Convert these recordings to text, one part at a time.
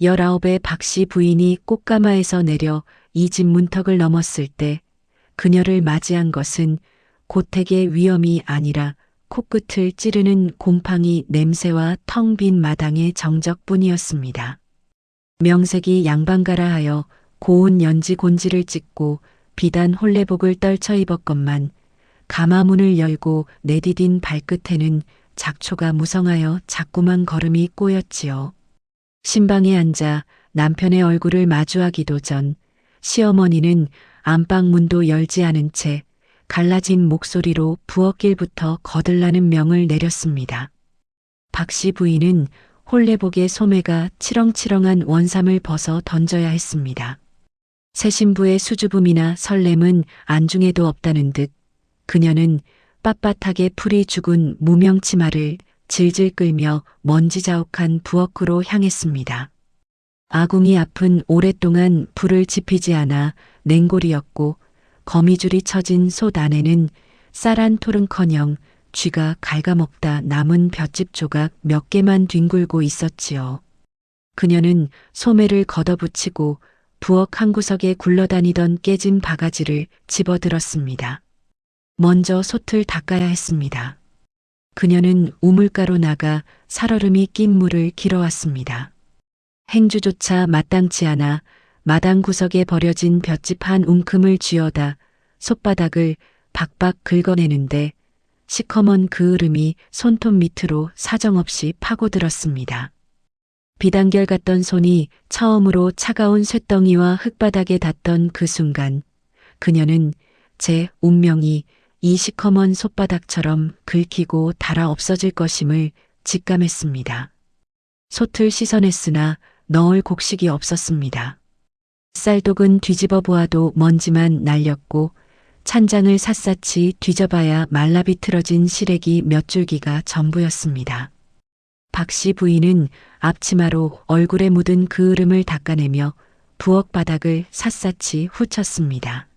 19의 박씨 부인이 꽃가마에서 내려 이 집 문턱을 넘었을 때 그녀를 맞이한 것은 고택의 위험이 아니라 코끝을 찌르는 곰팡이 냄새와 텅 빈 마당의 정적뿐이었습니다. 명색이 양반가라 하여 고운 연지 곤지를 찢고 비단 홀레복을 떨쳐 입었건만 가마문을 열고 내디딘 발끝에는 작초가 무성하여 자꾸만 걸음이 꼬였지요. 신방에 앉아 남편의 얼굴을 마주하기도 전 시어머니는 안방 문도 열지 않은 채 갈라진 목소리로 부엌길부터 거들나는 명을 내렸습니다. 박씨 부인은 홀레복의 소매가 치렁치렁한 원삼을 벗어 던져야 했습니다. 새 신부의 수줍음이나 설렘은 안중에도 없다는 듯 그녀는 빳빳하게 풀이 죽은 무명 치마를 질질 끌며 먼지 자욱한 부엌으로 향했습니다. 아궁이 앞은 오랫동안 불을 지피지 않아 냉골이었고 거미줄이 쳐진 솥 안에는 쌀한 톨은커녕 쥐가 갉아먹다 남은 볏짚 조각 몇 개만 뒹굴고 있었지요. 그녀는 소매를 걷어붙이고 부엌 한 구석에 굴러다니던 깨진 바가지를 집어들었습니다. 먼저 솥을 닦아야 했습니다. 그녀는 우물가로 나가 살얼음이 낀 물을 길어왔습니다. 행주조차 마땅치 않아 마당 구석에 버려진 볏짚 한 움큼을 쥐어다 솥바닥을 박박 긁어내는데 시커먼 그 흐름이 손톱 밑으로 사정없이 파고들었습니다. 비단결 같던 손이 처음으로 차가운 쇳덩이와 흙바닥에 닿던 그 순간 그녀는 제 운명이 이 시커먼 솥바닥처럼 긁히고 닳아 없어질 것임을 직감했습니다. 솥을 씻어냈으나 넣을 곡식이 없었습니다. 쌀독은 뒤집어 보아도 먼지만 날렸고 찬장을 샅샅이 뒤져봐야 말라비틀어진 시래기 몇 줄기가 전부였습니다. 박씨 부인은 앞치마로 얼굴에 묻은 그 흐름을 닦아내며 부엌 바닥을 샅샅이 훑쳤습니다.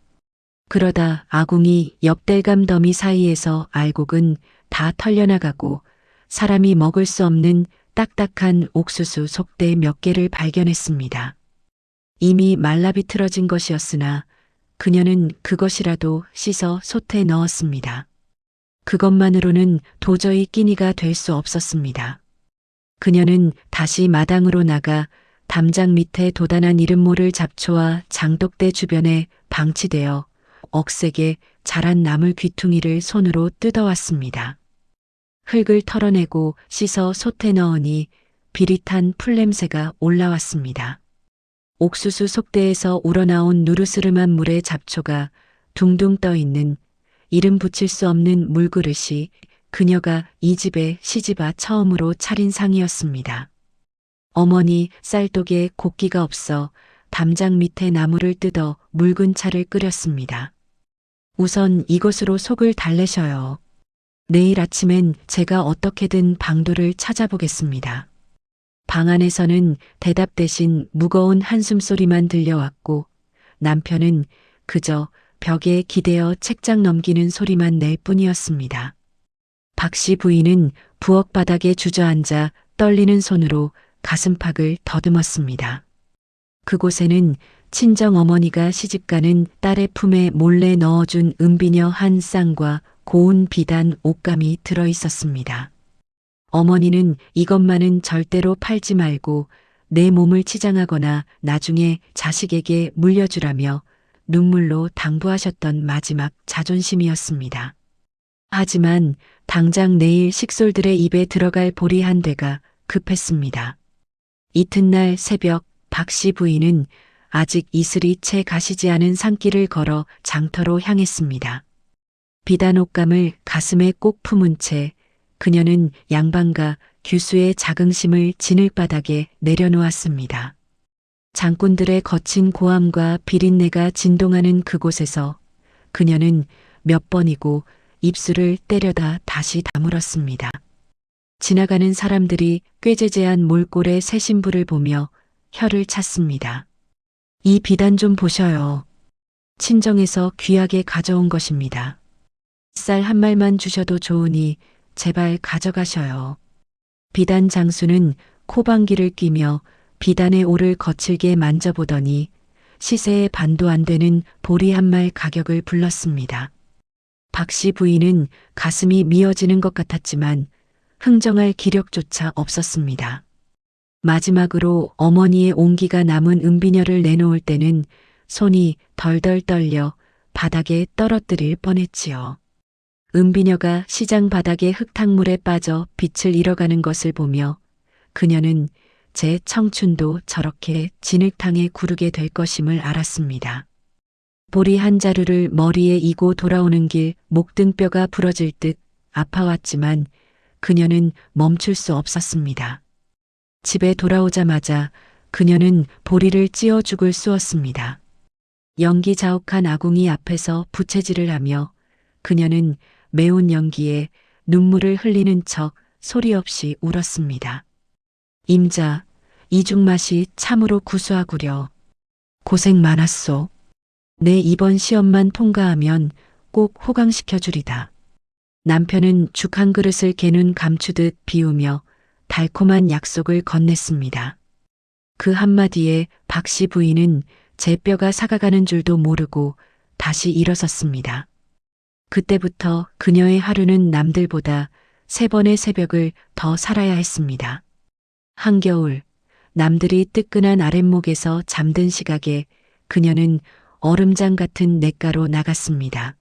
그러다 아궁이 옆델감 더미 사이에서 알곡은 다 털려나가고 사람이 먹을 수 없는 딱딱한 옥수수 속대 몇 개를 발견했습니다. 이미 말라비틀어진 것이었으나 그녀는 그것이라도 씻어 솥에 넣었습니다. 그것만으로는 도저히 끼니가 될 수 없었습니다. 그녀는 다시 마당으로 나가 담장 밑에 도단한 이름 모를 잡초와 장독대 주변에 방치되어 억세게 자란 나물 귀퉁이를 손으로 뜯어왔습니다. 흙을 털어내고 씻어 솥에 넣으니 비릿한 풀냄새가 올라왔습니다. 옥수수 속대에서 우러나온 누르스름한 물의 잡초가 둥둥 떠있는 이름 붙일 수 없는 물그릇이 그녀가 이 집에 시집와 처음으로 차린 상이었습니다. 어머니 쌀독에 곡기가 없어 담장 밑에 나무를 뜯어 묽은 차를 끓였습니다. 우선 이것으로 속을 달래셔요. 내일 아침엔 제가 어떻게든 방도를 찾아보겠습니다. 방 안에서는 대답 대신 무거운 한숨소리만 들려왔고 남편은 그저 벽에 기대어 책장 넘기는 소리만 낼 뿐이었습니다. 박씨 부인은 부엌 바닥에 주저앉아 떨리는 손으로 가슴팍을 더듬었습니다. 그곳에는 친정 어머니가 시집가는 딸의 품에 몰래 넣어준 은비녀 한 쌍과 고운 비단 옷감이 들어 있었습니다. 어머니는 이것만은 절대로 팔지 말고 내 몸을 치장하거나 나중에 자식에게 물려주라며 눈물로 당부하셨던 마지막 자존심이었습니다. 하지만 당장 내일 식솔들의 입에 들어갈 보리 한 대가 급했습니다. 이튿날 새벽 박씨 부인은 아직 이슬이 채 가시지 않은 산길을 걸어 장터로 향했습니다. 비단 옷감을 가슴에 꼭 품은 채 그녀는 양반과 규수의 자긍심을 진흙바닥에 내려놓았습니다. 장꾼들의 거친 고함과 비린내가 진동하는 그곳에서 그녀는 몇 번이고 입술을 때려다 다시 다물었습니다. 지나가는 사람들이 꾀재재한 몰골의 새 신부를 보며 혀를 찼습니다. 이 비단 좀 보셔요. 친정에서 귀하게 가져온 것입니다. 쌀 한 말만 주셔도 좋으니 제발 가져가셔요. 비단 장수는 코방귀를 뀌며 비단의 올을 거칠게 만져보더니 시세에 반도 안 되는 보리 한 말 가격을 불렀습니다. 박 씨 부인은 가슴이 미어지는 것 같았지만 흥정할 기력조차 없었습니다. 마지막으로 어머니의 온기가 남은 은비녀를 내놓을 때는 손이 덜덜 떨려 바닥에 떨어뜨릴 뻔했지요. 은비녀가 시장 바닥의 흙탕물에 빠져 빛을 잃어가는 것을 보며 그녀는 제 청춘도 저렇게 진흙탕에 구르게 될 것임을 알았습니다. 보리 한 자루를 머리에 이고 돌아오는 길 목등뼈가 부러질 듯 아파왔지만 그녀는 멈출 수 없었습니다. 집에 돌아오자마자 그녀는 보리를 찧어 죽을 쑤었습니다. 연기 자욱한 아궁이 앞에서 부채질을 하며 그녀는 매운 연기에 눈물을 흘리는 척 소리 없이 울었습니다. 임자, 이죽 맛이 참으로 구수하구려. 고생 많았소. 내 이번 시험만 통과하면 꼭 호강시켜 주리다. 남편은 죽 한 그릇을 개눈 감추듯 비우며 달콤한 약속을 건넸습니다. 그 한마디에 박 씨 부인은 제 뼈가 사가가는 줄도 모르고 다시 일어섰습니다. 그때부터 그녀의 하루는 남들보다 3번의 새벽을 더 살아야 했습니다. 한겨울, 남들이 뜨끈한 아랫목에서 잠든 시각에 그녀는 얼음장 같은 냇가로 나갔습니다.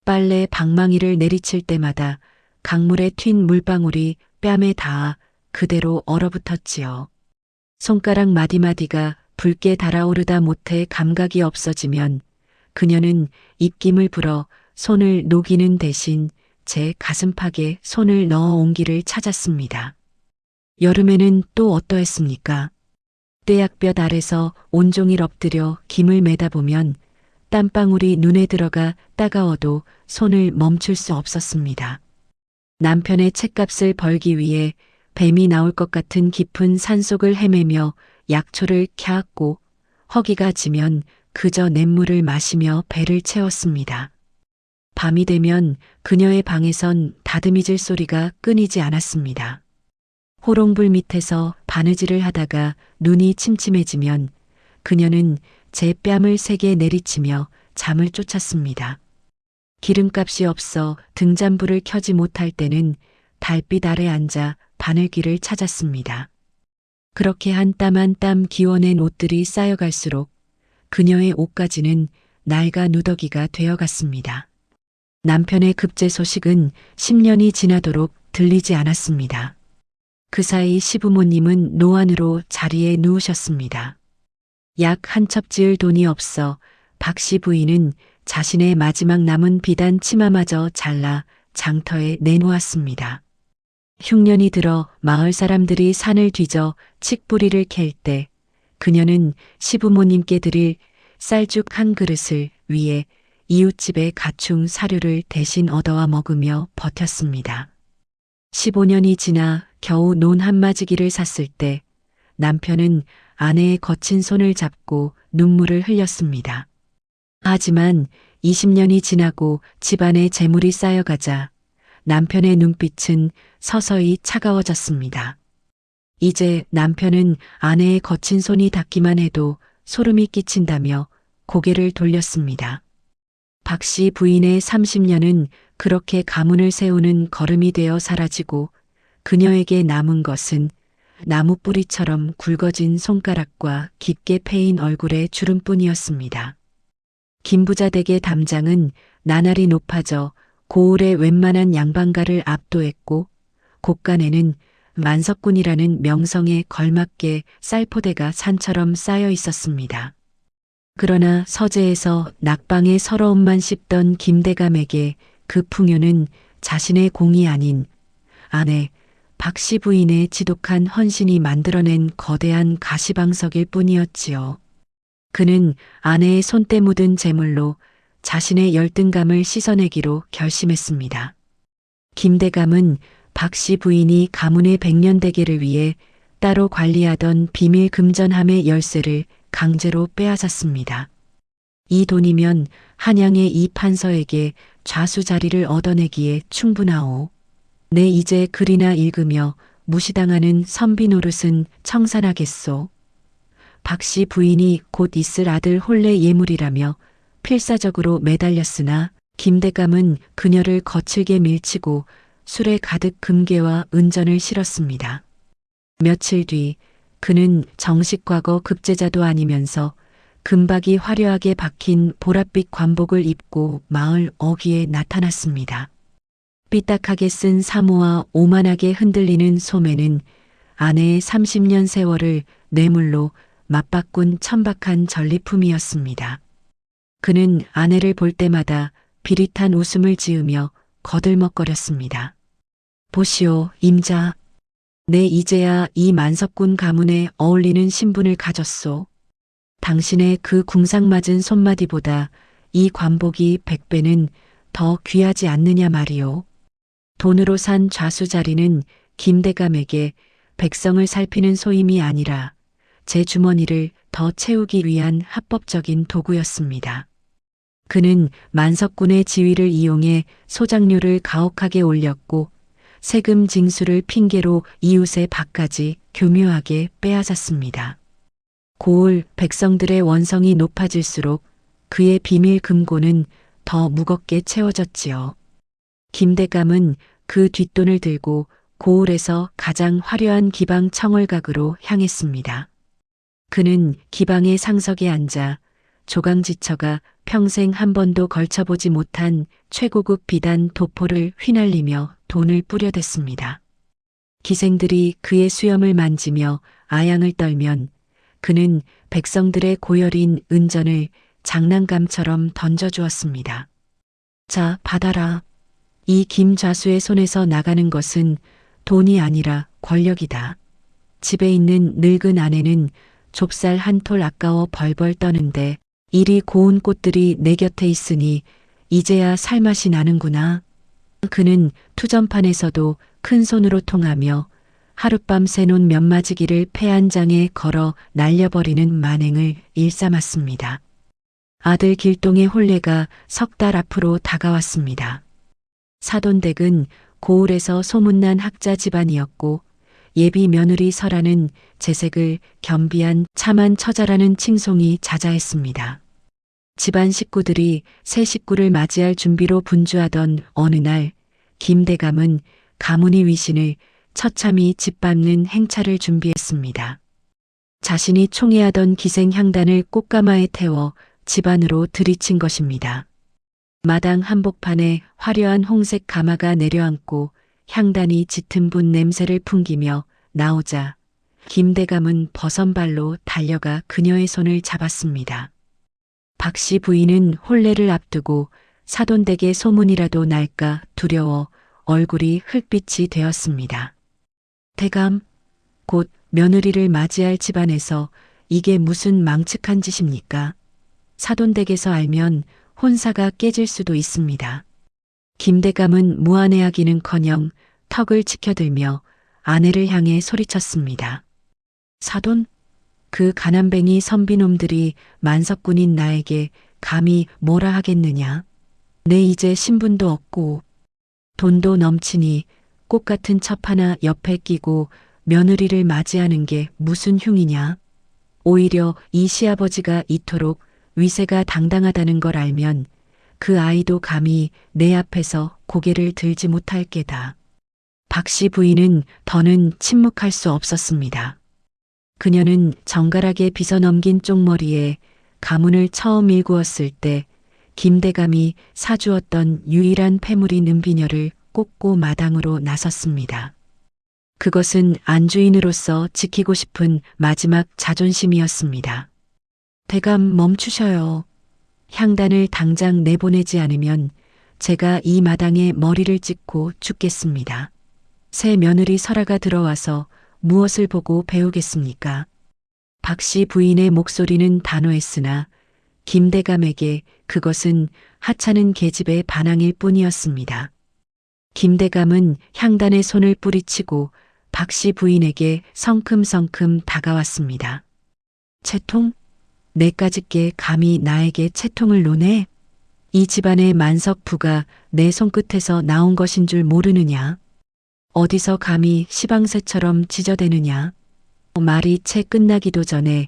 빨래 방망이를 내리칠 때마다 강물에 튄 물방울이 뺨에 닿아 그대로 얼어붙었지요. 손가락 마디마디가 붉게 달아오르다 못해 감각이 없어지면 그녀는 입김을 불어 손을 녹이는 대신 제 가슴팍에 손을 넣어 온기를 찾았습니다. 여름에는 또 어떠했습니까? 떼약볕 아래서 온종일 엎드려 김을 매다 보면 땀방울이 눈에 들어가 따가워도 손을 멈출 수 없었습니다. 남편의 죗값을 벌기 위해 뱀이 나올 것 같은 깊은 산속을 헤매며 약초를 캬았고 허기가 지면 그저 냇물을 마시며 배를 채웠습니다. 밤이 되면 그녀의 방에선 다듬이질 소리가 끊이지 않았습니다. 호롱불 밑에서 바느질을 하다가 눈이 침침해지면 그녀는 제 뺨을 세게 내리치며 잠을 쫓았습니다. 기름값이 없어 등잔불을 켜지 못할 때는 달빛 아래 앉아 바늘귀를 찾았습니다. 그렇게 한 땀 한 땀 기워낸 옷들이 쌓여갈수록 그녀의 옷가지는 낡아 누더기가 되어갔습니다. 남편의 급제 소식은 10년이 지나도록 들리지 않았습니다. 그 사이 시부모님은 노안으로 자리에 누우셨습니다. 약 한 첩 지을 돈이 없어 박 씨 부인은 자신의 마지막 남은 비단 치마마저 잘라 장터에 내놓았습니다. 흉년이 들어 마을 사람들이 산을 뒤져 칡뿌리를 캘 때 그녀는 시부모님께 드릴 쌀죽 한 그릇을 위해 이웃집의 가충 사료를 대신 얻어와 먹으며 버텼습니다. 15년이 지나 겨우 논 한마지기를 샀을 때 남편은 아내의 거친 손을 잡고 눈물을 흘렸습니다. 하지만 20년이 지나고 집안에 재물이 쌓여가자 남편의 눈빛은 서서히 차가워졌습니다. 이제 남편은 아내의 거친 손이 닿기만 해도 소름이 끼친다며 고개를 돌렸습니다. 박 씨 부인의 30년은 그렇게 가문을 세우는 걸음이 되어 사라지고 그녀에게 남은 것은 나무 뿌리처럼 굵어진 손가락과 깊게 패인 얼굴의 주름뿐이었습니다. 김부자 댁의 담장은 나날이 높아져 고을의 웬만한 양반가를 압도했고 곳간에는 만석군이라는 명성에 걸맞게 쌀포대가 산처럼 쌓여 있었습니다. 그러나 서재에서 낙방의 서러움만 씹던 김대감에게 그 풍요는 자신의 공이 아닌 아내 박 씨 부인의 지독한 헌신이 만들어낸 거대한 가시방석일 뿐이었지요. 그는 아내의 손때 묻은 재물로 자신의 열등감을 씻어내기로 결심했습니다. 김대감은 박 씨 부인이 가문의 백년대계를 위해 따로 관리하던 비밀 금전함의 열쇠를 강제로 빼앗았습니다. 이 돈이면 한양의 이 판서에게 좌수 자리를 얻어내기에 충분하오. 내 이제 글이나 읽으며 무시당하는 선비 노릇은 청산하겠소. 박 씨 부인이 곧 있을 아들 혼례 예물이라며 필사적으로 매달렸으나 김대감은 그녀를 거칠게 밀치고 술에 가득 금괴와 은전을 실었습니다. 며칠 뒤 그는 정식 과거 급제자도 아니면서 금박이 화려하게 박힌 보랏빛 관복을 입고 마을 어귀에 나타났습니다. 삐딱하게 쓴 사모와 오만하게 흔들리는 소매는 아내의 30년 세월을 뇌물로 맞바꾼 천박한 전리품이었습니다. 그는 아내를 볼 때마다 비릿한 웃음을 지으며 거들먹거렸습니다. 보시오, 임자. 내 이제야 이 만석군 가문에 어울리는 신분을 가졌소. 당신의 그 궁상맞은 손마디보다 이 관복이 100배는 더 귀하지 않느냐 말이오. 돈으로 산 좌수자리는 김대감에게 백성을 살피는 소임이 아니라 제 주머니를 더 채우기 위한 합법적인 도구였습니다. 그는 만석군의 지위를 이용해 소장료를 가혹하게 올렸고 세금 징수를 핑계로 이웃의 밭까지 교묘하게 빼앗았습니다. 고을 백성들의 원성이 높아질수록 그의 비밀 금고는 더 무겁게 채워졌지요. 김대감은 그 뒷돈을 들고 고을에서 가장 화려한 기방 청월각으로 향했습니다. 그는 기방의 상석에 앉아 조강지처가 평생 한 번도 걸쳐보지 못한 최고급 비단 도포를 휘날리며 돈을 뿌려댔습니다. 기생들이 그의 수염을 만지며 아양을 떨면 그는 백성들의 고열인 은전을 장난감처럼 던져주었습니다. 자, 받아라. 이 김좌수의 손에서 나가는 것은 돈이 아니라 권력이다. 집에 있는 늙은 아내는 좁쌀 한 톨 아까워 벌벌 떠는데 이리 고운 꽃들이 내 곁에 있으니 이제야 살맛이 나는구나. 그는 투전판에서도 큰 손으로 통하며 하룻밤 새놓은 면마지기를 폐 한 장에 걸어 날려버리는 만행을 일삼았습니다. 아들 길동의 혼례가 석 달 앞으로 다가왔습니다. 사돈댁은 고을에서 소문난 학자 집안이었고 예비 며느리 설아는 재색을 겸비한 참한 처자라는 칭송이 자자했습니다. 집안 식구들이 새 식구를 맞이할 준비로 분주하던 어느 날 김대감은 가문의 위신을 처참히 짓밟는 행차를 준비했습니다. 자신이 총애하던 기생 향단을 꽃가마에 태워 집 안으로 들이친 것입니다. 마당 한복판에 화려한 홍색 가마가 내려앉고 향단이 짙은 분 냄새를 풍기며 나오자 김대감은 버선발로 달려가 그녀의 손을 잡았습니다. 박 씨 부인은 혼례를 앞두고 사돈댁의 소문이라도 날까 두려워 얼굴이 흙빛이 되었습니다. 대감, 곧 며느리를 맞이할 집안에서 이게 무슨 망측한 짓입니까? 사돈댁에서 알면 혼사가 깨질 수도 있습니다. 김대감은 무안해하기는커녕 턱을 치켜들며 아내를 향해 소리쳤습니다. 사돈? 그 가난뱅이 선비놈들이 만석군인 나에게 감히 뭐라 하겠느냐. 내 이제 신분도 없고 돈도 넘치니 꽃 같은 첩 하나 옆에 끼고 며느리를 맞이하는 게 무슨 흉이냐. 오히려 이 시아버지가 이토록 위세가 당당하다는 걸 알면 그 아이도 감히 내 앞에서 고개를 들지 못할 게다. 박 씨 부인은 더는 침묵할 수 없었습니다. 그녀는 정갈하게 빗어넘긴 쪽머리에 가문을 처음 일구었을 때 김대감이 사주었던 유일한 패물인 은비녀를 꽂고 마당으로 나섰습니다. 그것은 안주인으로서 지키고 싶은 마지막 자존심이었습니다. 대감 멈추셔요. 향단을 당장 내보내지 않으면 제가 이 마당에 머리를 찍고 죽겠습니다. 새 며느리 설아가 들어와서 무엇을 보고 배우겠습니까? 박 씨 부인의 목소리는 단호했으나 김대감에게 그것은 하찮은 계집의 반항일 뿐이었습니다. 김대감은 향단의 손을 뿌리치고 박 씨 부인에게 성큼성큼 다가왔습니다. 채통? 내까짓게 감히 나에게 채통을 노네? 이 집안의 만석부가 내 손끝에서 나온 것인 줄 모르느냐? 어디서 감히 시방새처럼 짖어대느냐? 말이 채 끝나기도 전에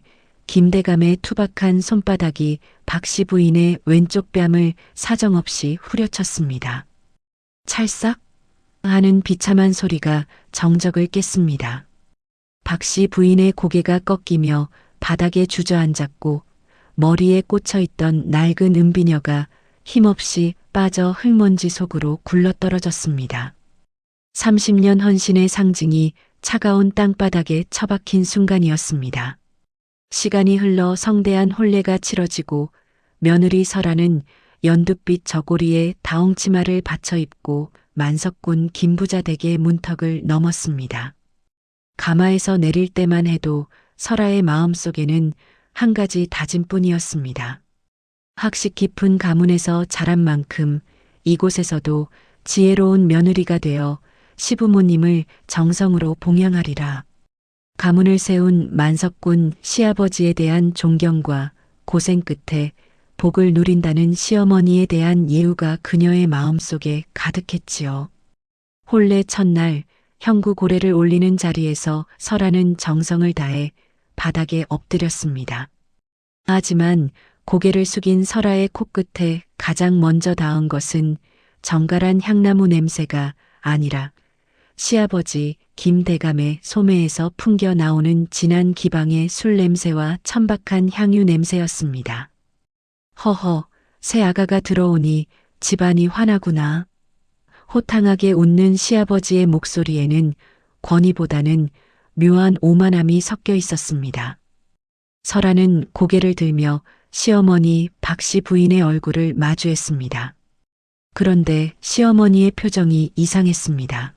김대감의 투박한 손바닥이 박씨 부인의 왼쪽 뺨을 사정없이 후려쳤습니다. 찰싹 하는 비참한 소리가 정적을 깼습니다. 박씨 부인의 고개가 꺾이며 바닥에 주저앉았고 머리에 꽂혀있던 낡은 은비녀가 힘없이 빠져 흙먼지 속으로 굴러떨어졌습니다. 30년 헌신의 상징이 차가운 땅바닥에 처박힌 순간이었습니다. 시간이 흘러 성대한 혼례가 치러지고 며느리 설아는 연두빛 저고리에 다홍치마를 받쳐 입고 만석군 김부자 댁의 문턱을 넘었습니다. 가마에서 내릴 때만 해도 설아의 마음속에는 한 가지 다짐뿐이었습니다. 학식 깊은 가문에서 자란 만큼 이곳에서도 지혜로운 며느리가 되어 시부모님을 정성으로 봉양하리라. 가문을 세운 만석군 시아버지에 대한 존경과 고생 끝에 복을 누린다는 시어머니에 대한 예우가 그녀의 마음속에 가득했지요. 혼례 첫날 형구 고래를 올리는 자리에서 설아는 정성을 다해 바닥에 엎드렸습니다. 하지만 고개를 숙인 설아의 코끝에 가장 먼저 닿은 것은 정갈한 향나무 냄새가 아니라 시아버지 김대감의 소매에서 풍겨 나오는 진한 기방의 술 냄새와 천박한 향유 냄새였습니다. 허허, 새 아가가 들어오니 집안이 환하구나. 호탕하게 웃는 시아버지의 목소리에는 권위보다는 묘한 오만함이 섞여 있었습니다. 설아는 고개를 들며 시어머니 박씨 부인의 얼굴을 마주했습니다. 그런데 시어머니의 표정이 이상했습니다.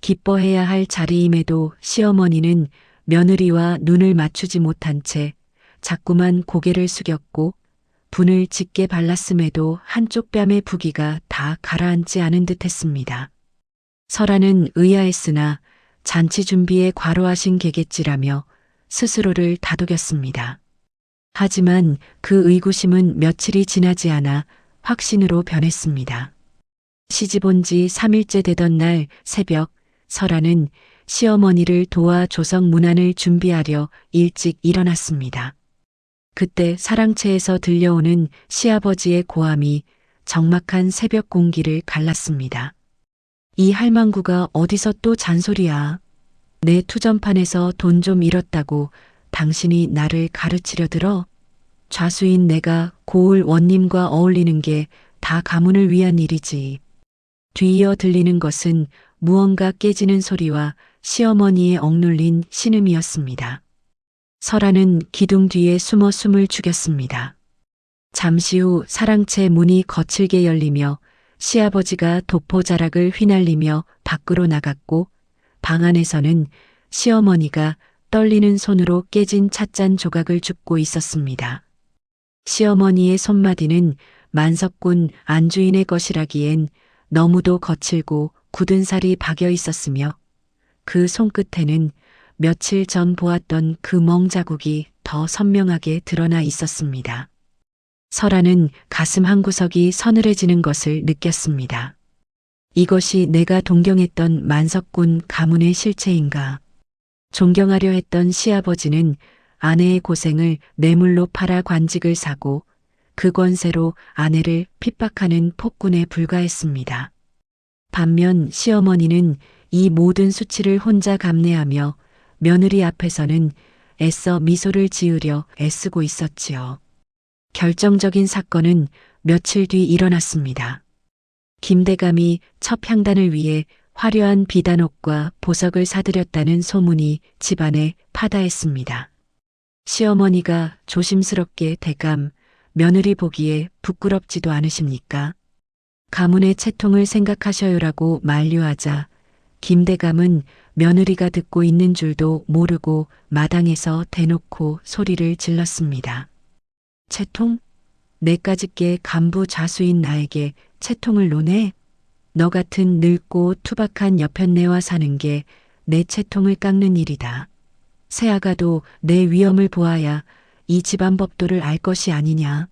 기뻐해야 할 자리임에도 시어머니는 며느리와 눈을 맞추지 못한 채 자꾸만 고개를 숙였고 분을 짙게 발랐음에도 한쪽 뺨의 부기가 다 가라앉지 않은 듯 했습니다. 설아는 의아했으나 잔치 준비에 과로하신 게겠지라며 스스로를 다독였습니다. 하지만 그 의구심은 며칠이 지나지 않아 확신으로 변했습니다. 시집 온 지 3일째 되던 날 새벽 설아는 시어머니를 도와 조석 문안을 준비하려 일찍 일어났습니다. 그때 사랑채에서 들려오는 시아버지의 고함이 적막한 새벽 공기를 갈랐습니다. 이 할망구가 어디서 또 잔소리야. 내 투전판에서 돈 좀 잃었다고 당신이 나를 가르치려 들어? 좌수인 내가 고을 원님과 어울리는 게 다 가문을 위한 일이지. 뒤이어 들리는 것은 무언가 깨지는 소리와 시어머니의 억눌린 신음이었습니다. 설아는 기둥 뒤에 숨어 숨을 죽였습니다. 잠시 후 사랑채 문이 거칠게 열리며 시아버지가 도포자락을 휘날리며 밖으로 나갔고 방 안에서는 시어머니가 떨리는 손으로 깨진 찻잔 조각을 줍고 있었습니다. 시어머니의 손마디는 만석군 안주인의 것이라기엔 너무도 거칠고 굳은 살이 박여 있었으며 그 손끝에는 며칠 전 보았던 그 멍자국이 더 선명하게 드러나 있었습니다. 설아는 가슴 한구석이 서늘해지는 것을 느꼈습니다. 이것이 내가 동경했던 만석군 가문의 실체인가. 존경하려 했던 시아버지는 아내의 고생을 뇌물로 팔아 관직을 사고 그 권세로 아내를 핍박하는 폭군에 불과했습니다. 반면 시어머니는 이 모든 수치를 혼자 감내하며 며느리 앞에서는 애써 미소를 지으려 애쓰고 있었지요. 결정적인 사건은 며칠 뒤 일어났습니다. 김대감이 첫 향단을 위해 화려한 비단옷과 보석을 사들였다는 소문이 집안에 파다했습니다. 시어머니가 조심스럽게 대감, 며느리 보기에 부끄럽지도 않으십니까? 가문의 채통을 생각하셔요라고 만류하자 김대감은 며느리가 듣고 있는 줄도 모르고 마당에서 대놓고 소리를 질렀습니다. 채통? 내까짓게 간부 자수인 나에게 채통을 논해? 너 같은 늙고 투박한 여편네와 사는 게 내 채통을 깎는 일이다. 새아가도 내 위엄을 보아야 이 집안 법도를 알 것이 아니냐.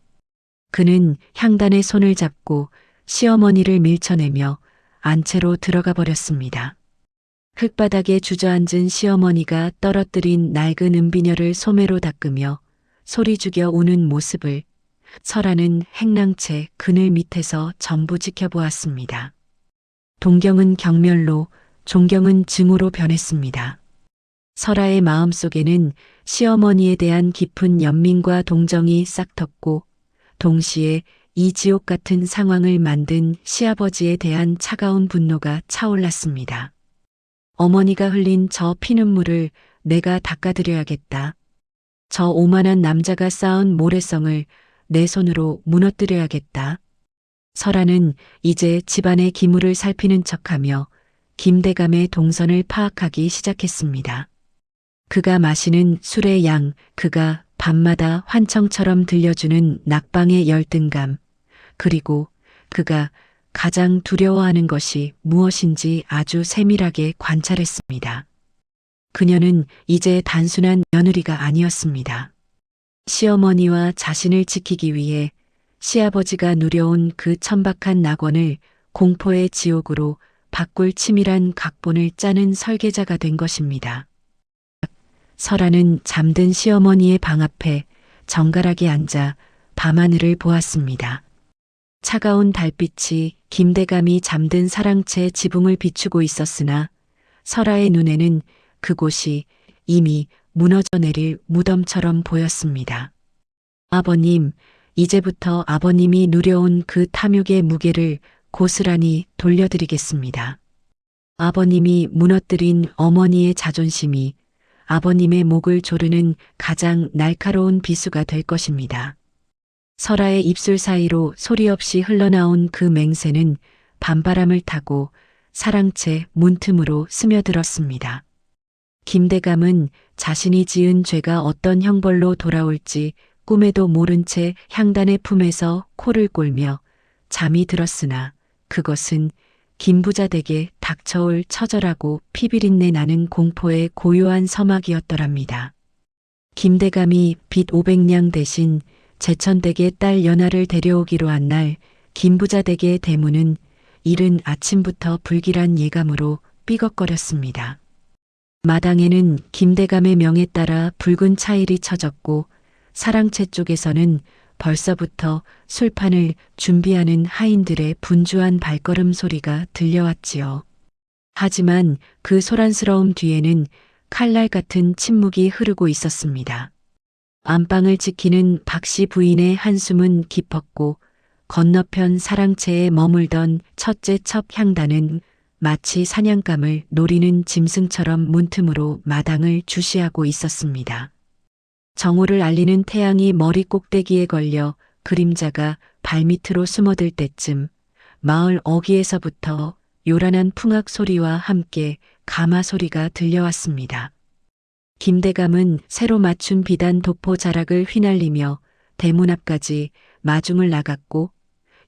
그는 향단의 손을 잡고 시어머니를 밀쳐내며 안채로 들어가 버렸습니다. 흙바닥에 주저앉은 시어머니가 떨어뜨린 낡은 은비녀를 소매로 닦으며 소리 죽여 우는 모습을 설아는 행랑채 그늘 밑에서 전부 지켜보았습니다. 동경은 경멸로, 존경은 증오로 변했습니다. 설아의 마음속에는 시어머니에 대한 깊은 연민과 동정이 싹텄고 동시에 이 지옥 같은 상황을 만든 시아버지에 대한 차가운 분노가 차올랐습니다. 어머니가 흘린 저 피눈물을 내가 닦아드려야겠다. 저 오만한 남자가 쌓은 모래성을 내 손으로 무너뜨려야겠다. 설아는 이제 집안의 기물을 살피는 척하며 김대감의 동선을 파악하기 시작했습니다. 그가 마시는 술의 양, 그가 밤마다 환청처럼 들려주는 낙방의 열등감, 그리고 그가 가장 두려워하는 것이 무엇인지 아주 세밀하게 관찰했습니다. 그녀는 이제 단순한 며느리가 아니었습니다. 시어머니와 자신을 지키기 위해 시아버지가 누려온 그 천박한 낙원을 공포의 지옥으로 바꿀 치밀한 각본을 짜는 설계자가 된 것입니다. 설아는 잠든 시어머니의 방 앞에 정갈하게 앉아 밤하늘을 보았습니다. 차가운 달빛이 김대감이 잠든 사랑채 지붕을 비추고 있었으나 설아의 눈에는 그곳이 이미 무너져 내릴 무덤처럼 보였습니다. 아버님, 이제부터 아버님이 누려온 그 탐욕의 무게를 고스란히 돌려드리겠습니다. 아버님이 무너뜨린 어머니의 자존심이 아버님의 목을 조르는 가장 날카로운 비수가 될 것입니다. 설아의 입술 사이로 소리 없이 흘러나온 그 맹세는 밤바람을 타고 사랑채 문틈으로 스며들었습니다. 김대감은 자신이 지은 죄가 어떤 형벌로 돌아올지 꿈에도 모른 채 향단의 품에서 코를 골며 잠이 들었으나 그것은 김부자 댁에 닥쳐올 처절하고 피비린내 나는 공포의 고요한 서막이었더랍니다. 김대감이 빚 500냥 대신 제천댁의 딸 연하를 데려오기로 한 날 김부자 댁의 대문은 이른 아침부터 불길한 예감으로 삐걱거렸습니다. 마당에는 김대감의 명에 따라 붉은 차일이 쳐졌고 사랑채 쪽에서는 벌써부터 술판을 준비하는 하인들의 분주한 발걸음 소리가 들려왔지요. 하지만 그 소란스러움 뒤에는 칼날 같은 침묵이 흐르고 있었습니다. 안방을 지키는 박씨 부인의 한숨은 깊었고 건너편 사랑채에 머물던 첫째 첩 향단은 마치 사냥감을 노리는 짐승처럼 문틈으로 마당을 주시하고 있었습니다. 정오를 알리는 태양이 머리 꼭대기에 걸려 그림자가 발밑으로 숨어들 때쯤 마을 어귀에서부터 요란한 풍악 소리와 함께 가마 소리가 들려왔습니다. 김대감은 새로 맞춘 비단 도포 자락을 휘날리며 대문 앞까지 마중을 나갔고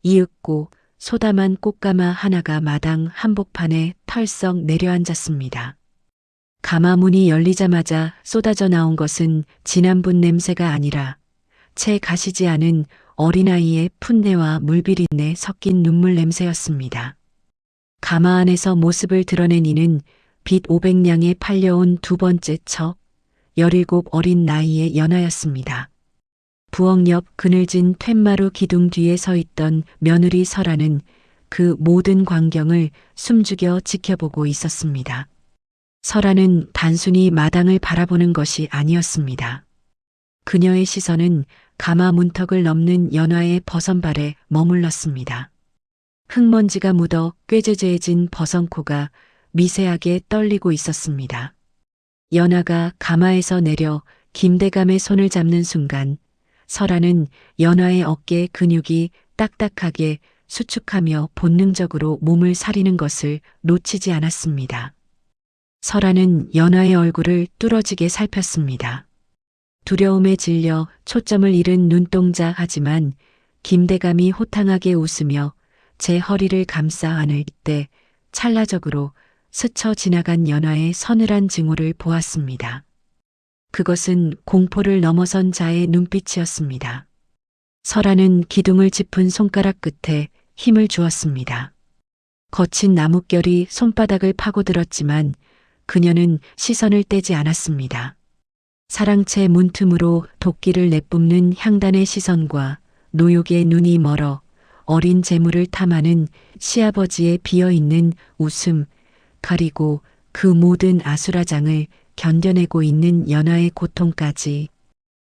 이윽고 소담한 꽃가마 하나가 마당 한복판에 털썩 내려앉았습니다. 가마 문이 열리자마자 쏟아져 나온 것은 진한분 냄새가 아니라 채 가시지 않은 어린아이의 풋내와 물비린내 섞인 눈물 냄새였습니다. 가마 안에서 모습을 드러낸 이는 빚 500냥에 팔려온 두 번째 첩, 17 어린 나이의 연하였습니다. 부엌 옆 그늘진 툇마루 기둥 뒤에 서 있던 며느리 설아는 그 모든 광경을 숨죽여 지켜보고 있었습니다. 설아는 단순히 마당을 바라보는 것이 아니었습니다. 그녀의 시선은 가마 문턱을 넘는 연화의 버선발에 머물렀습니다. 흙먼지가 묻어 꾀죄죄해진 버선코가 미세하게 떨리고 있었습니다. 연화가 가마에서 내려 김대감의 손을 잡는 순간 설아는 연화의 어깨 근육이 딱딱하게 수축하며 본능적으로 몸을 사리는 것을 놓치지 않았습니다. 설아는 연화의 얼굴을 뚫어지게 살폈습니다. 두려움에 질려 초점을 잃은 눈동자 하지만 김대감이 호탕하게 웃으며 제 허리를 감싸 안을 때 찰나적으로 스쳐 지나간 연화의 서늘한 증오를 보았습니다. 그것은 공포를 넘어선 자의 눈빛이었습니다. 설아는 기둥을 짚은 손가락 끝에 힘을 주었습니다. 거친 나뭇결이 손바닥을 파고들었지만 그녀는 시선을 떼지 않았습니다. 사랑채 문틈으로 도끼를 내뿜는 향단의 시선과 노욕의 눈이 멀어 어린 재물을 탐하는 시아버지의 비어있는 웃음, 그리고 그 모든 아수라장을 견뎌내고 있는 연하의 고통까지.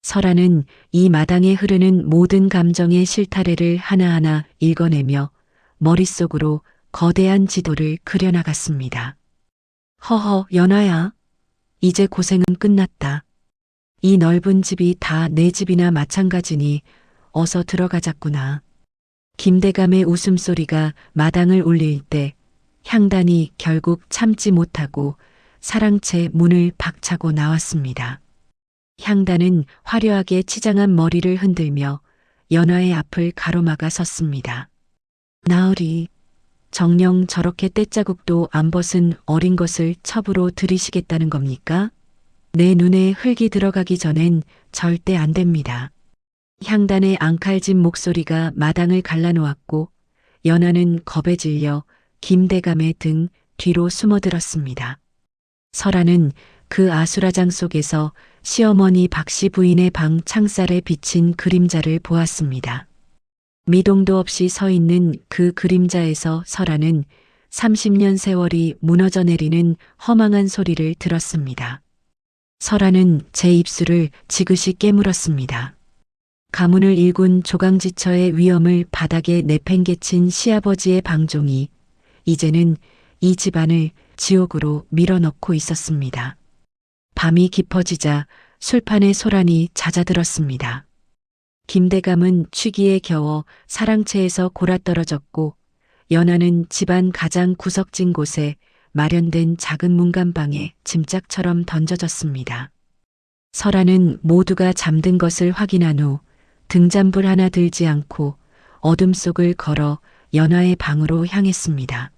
설아는 이 마당에 흐르는 모든 감정의 실타래를 하나하나 읽어내며 머릿속으로 거대한 지도를 그려나갔습니다. 허허, 연하야. 이제 고생은 끝났다. 이 넓은 집이 다 내 집이나 마찬가지니 어서 들어가자꾸나. 김대감의 웃음소리가 마당을 울릴 때 향단이 결국 참지 못하고 사랑채 문을 박차고 나왔습니다. 향단은 화려하게 치장한 머리를 흔들며 연하의 앞을 가로막아 섰습니다. 나으리, 정녕 저렇게 떼자국도 안 벗은 어린 것을 첩으로 들이시겠다는 겁니까? 내 눈에 흙이 들어가기 전엔 절대 안 됩니다. 향단의 앙칼진 목소리가 마당을 갈라놓았고 연하는 겁에 질려 김대감의 등 뒤로 숨어들었습니다. 설아는 그 아수라장 속에서 시어머니 박씨 부인의 방 창살에 비친 그림자를 보았습니다. 미동도 없이 서 있는 그 그림자에서 설아는 30년 세월이 무너져 내리는 허망한 소리를 들었습니다. 설아는 제 입술을 지그시 깨물었습니다. 가문을 일군 조강지처의 위엄을 바닥에 내팽개친 시아버지의 방종이 이제는 이 집안을 지옥으로 밀어넣고 있었습니다. 밤이 깊어지자 술판의 소란이 잦아들었습니다. 김대감은 취기에 겨워 사랑채에서 골아떨어졌고 연하는 집안 가장 구석진 곳에 마련된 작은 문간방에 짐짝처럼 던져졌습니다. 설아는 모두가 잠든 것을 확인한 후 등잔불 하나 들지 않고 어둠 속을 걸어 연하의 방으로 향했습니다.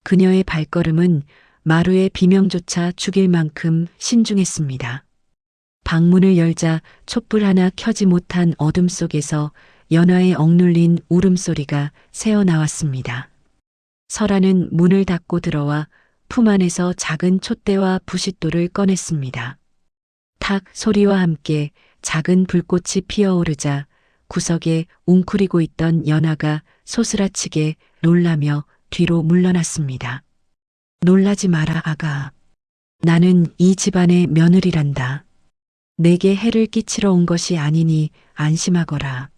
그녀의 발걸음은 마루의 비명조차 죽일 만큼 신중했습니다. 방문을 열자 촛불 하나 켜지 못한 어둠 속에서 연하의 억눌린 울음소리가 새어나왔습니다. 설아는 문을 닫고 들어와 품 안에서 작은 촛대와 부싯돌을 꺼냈습니다. 탁 소리와 함께 작은 불꽃이 피어오르자 구석에 웅크리고 있던 연하가 소스라치게 놀라며 뒤로 물러났습니다. 놀라지 마라, 아가. 나는 이 집안의 며느리란다. 내게 해를 끼치러 온 것이 아니니 안심하거라.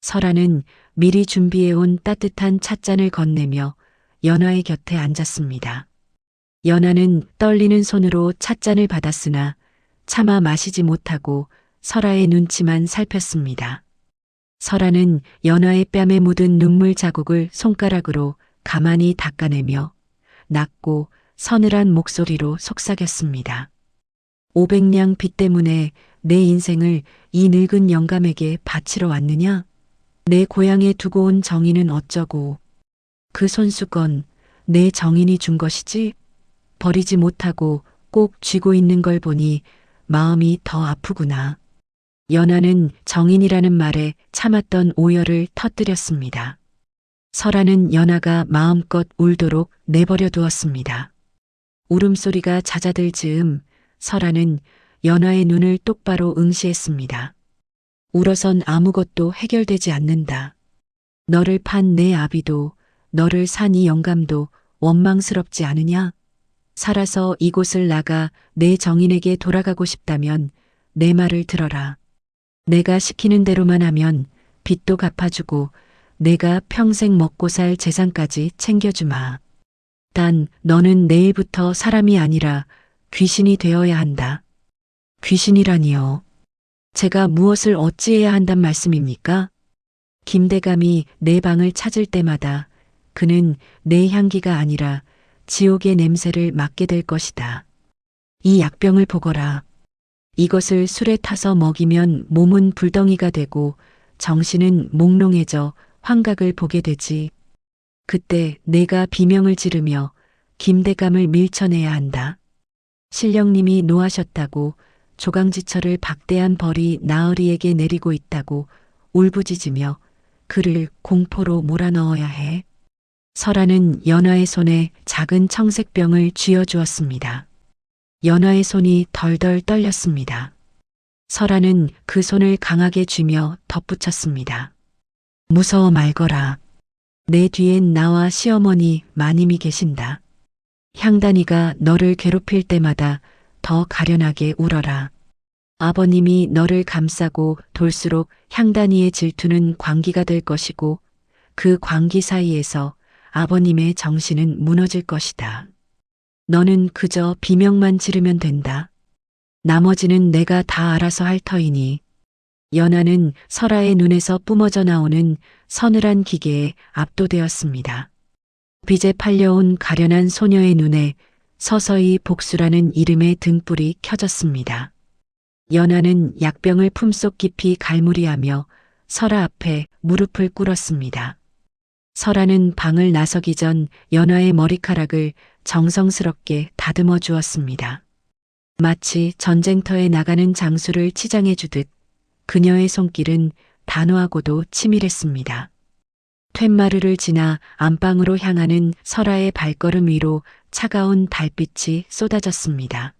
설아는 미리 준비해온 따뜻한 찻잔을 건네며 연하의 곁에 앉았습니다. 연하는 떨리는 손으로 찻잔을 받았으나 차마 마시지 못하고 설아의 눈치만 살폈습니다. 설아는 연하의 뺨에 묻은 눈물 자국을 손가락으로 가만히 닦아내며 낮고 서늘한 목소리로 속삭였습니다. 500냥 빚 때문에 내 인생을 이 늙은 영감에게 바치러 왔느냐? 내 고향에 두고 온 정인은 어쩌고? 그 손수건 내 정인이 준 것이지? 버리지 못하고 꼭 쥐고 있는 걸 보니 마음이 더 아프구나. 연하는 정인이라는 말에 참았던 오열을 터뜨렸습니다. 설아는 연하가 마음껏 울도록 내버려 두었습니다. 울음소리가 잦아들 즈음 설아는 연하의 눈을 똑바로 응시했습니다. 울어선 아무것도 해결되지 않는다. 너를 판 내 아비도 너를 산 이 영감도 원망스럽지 않으냐? 살아서 이곳을 나가 내 정인에게 돌아가고 싶다면 내 말을 들어라. 내가 시키는 대로만 하면 빚도 갚아주고 내가 평생 먹고 살 재산까지 챙겨주마. 단 너는 내일부터 사람이 아니라 귀신이 되어야 한다. 귀신이라니요. 제가 무엇을 어찌해야 한단 말씀입니까? 김대감이 내 방을 찾을 때마다 그는 내 향기가 아니라 지옥의 냄새를 맡게 될 것이다. 이 약병을 보거라. 이것을 술에 타서 먹이면 몸은 불덩이가 되고 정신은 몽롱해져 환각을 보게 되지. 그때 내가 비명을 지르며 김대감을 밀쳐내야 한다. 신령님이 노하셨다고 조강지처를 박대한 벌이 나으리에게 내리고 있다고 울부짖으며 그를 공포로 몰아넣어야 해. 설아는 연하의 손에 작은 청색병을 쥐어주었습니다. 연하의 손이 덜덜 떨렸습니다. 설아는 그 손을 강하게 쥐며 덧붙였습니다. 무서워 말거라. 내 뒤엔 나와 시어머니 마님이 계신다. 향단이가 너를 괴롭힐 때마다 더 가련하게 울어라. 아버님이 너를 감싸고 돌수록 향단이의 질투는 광기가 될 것이고 그 광기 사이에서 아버님의 정신은 무너질 것이다. 너는 그저 비명만 지르면 된다. 나머지는 내가 다 알아서 할 터이니. 연하는 설아의 눈에서 뿜어져 나오는 서늘한 기계에 압도되었습니다. 빚에 팔려온 가련한 소녀의 눈에 서서히 복수라는 이름의 등불이 켜졌습니다. 연하는 약병을 품속 깊이 갈무리하며 설아 앞에 무릎을 꿇었습니다. 설아는 방을 나서기 전 연하의 머리카락을 정성스럽게 다듬어 주었습니다. 마치 전쟁터에 나가는 장수를 치장해 주듯 그녀의 손길은 단호하고도 치밀했습니다. 툇마루를 지나 안방으로 향하는 설아의 발걸음 위로 차가운 달빛이 쏟아졌습니다.